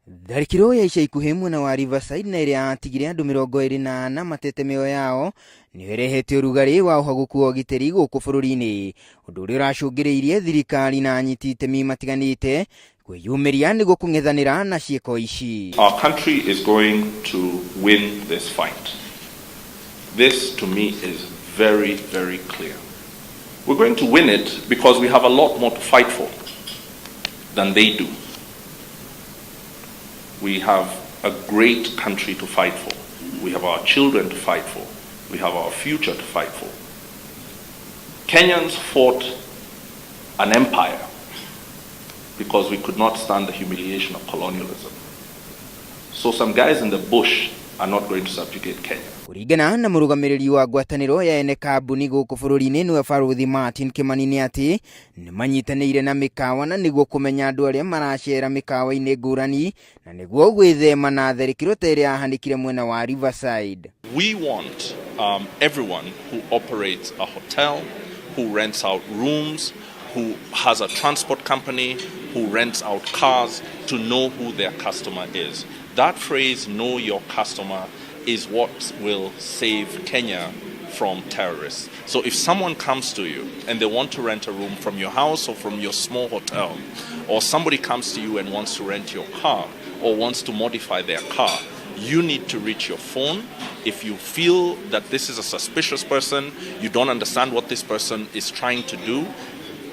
Tharĩkĩro ya ica ikuhĩ mwena wa Riverside na ĩrĩa yatigire andũ 24 matete mĩoyo yao nĩ ĩrehete ũrugarĩ wa ũhagũku wa ũgitĩri gũkũ bũrũri-inĩ, ũndũ ũrĩa ũracũngĩrĩirie thirikari na anyiti itemi matiganĩte kwĩyumĩria nĩguo kũng'ethanĩra na ciĩko ici. Our country is going to win this fight. This to me is very, very clear. We're going to win it because we have a lot more to fight for than they do. We have a great country to fight for. We have our children to fight for. We have our future to fight for. Kenyans fought an empire because we could not stand the humiliation of colonialism. So some guys in the bush are not going to subjugate Kenya. Kũringana na mũrũgamĩrĩri wa ngwatanĩro ya ene kambuni gũkũ bũrũri-inĩ nĩwe Barũthi Martin Kĩmani nĩ atĩ nĩ manyitanĩire na mĩkawa na nĩguo kũmenya andũ arĩa maracera mĩkawa-inĩ ngũrani na nĩguo gwĩthema na tharĩkĩro ta ĩrĩa yahanĩkire mwena wa Riverside. We want everyone who operates a hotel, who rents out rooms, who has a transport company, who rents out cars, to know who their customer is. That phrase, know your customer, is what will save Kenya from terrorists. So if someone comes to you and they want to rent a room from your house or from your small hotel, or somebody comes to you and wants to rent your car or wants to modify their car, you need to reach your phone. If you feel that this is a suspicious person, you don't understand what this person is trying to do,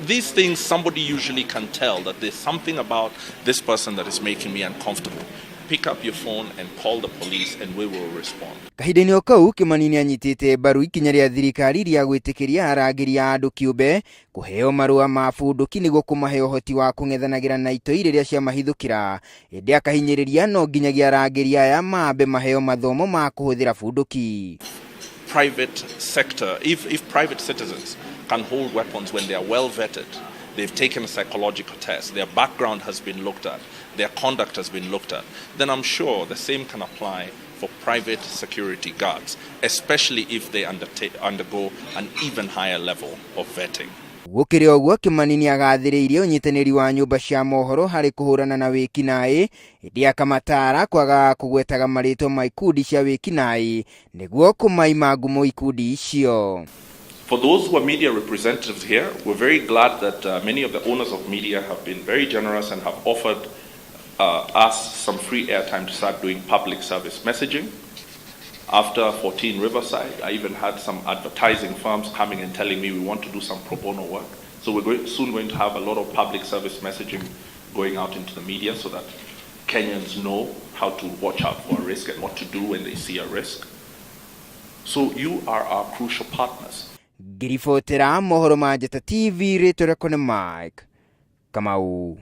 these things somebody usually can tell that there's something about this person that is making me uncomfortable. Pick up your phone and call the police and we will respond. Kahinda-inĩ o kau Kĩmani nĩ anyitĩte mbaru ikinya rĩa thirikari rĩa gwĩtĩkĩria arangĩri a andũ kĩũmbe kũheo marũa ma bũndũki nĩguo kũmahe ũhoti wa kũng'ethanagĩra na itoi rĩrĩa ciamahithũkĩra. Ĩndĩ akahinyĩrĩria no nginyagia arangĩri aya mambe maheo mathomo ma kũhũthĩra bũndũki. Private sector, if private citizens can hold weapons when they are well vetted, they've taken a psychological test, their background has been looked at, their conduct has been looked at, then I'm sure the same can apply for private security guards, especially if they undergo an even higher level of vetting. Gũkĩrĩ ũguo Kĩmani nĩ agathĩrĩirie ũnyitanĩri wa nyũmba cia mohoro harĩ kũhũrana na wĩkinaĩ, ĩndĩ akamatara kwaga kũgwetaga marĩtwa ma ikundi cia wĩkinaĩ nĩguo kũmaima ngumo ikundi icio. For those who are media representatives here, we're very glad that many of the owners of media have been very generous and have offered us some free airtime to start doing public service messaging. After 14 Riverside, I even had some advertising firms coming and telling me we want to do some pro bono work. So we're soon going to have a lot of public service messaging going out into the media so that Kenyans know how to watch out for a risk and what to do when they see a risk. So you are our crucial partners. Ngiribotera mohoro ma Njata TV rĩtwa rĩakwa nĩ Mike Kamau.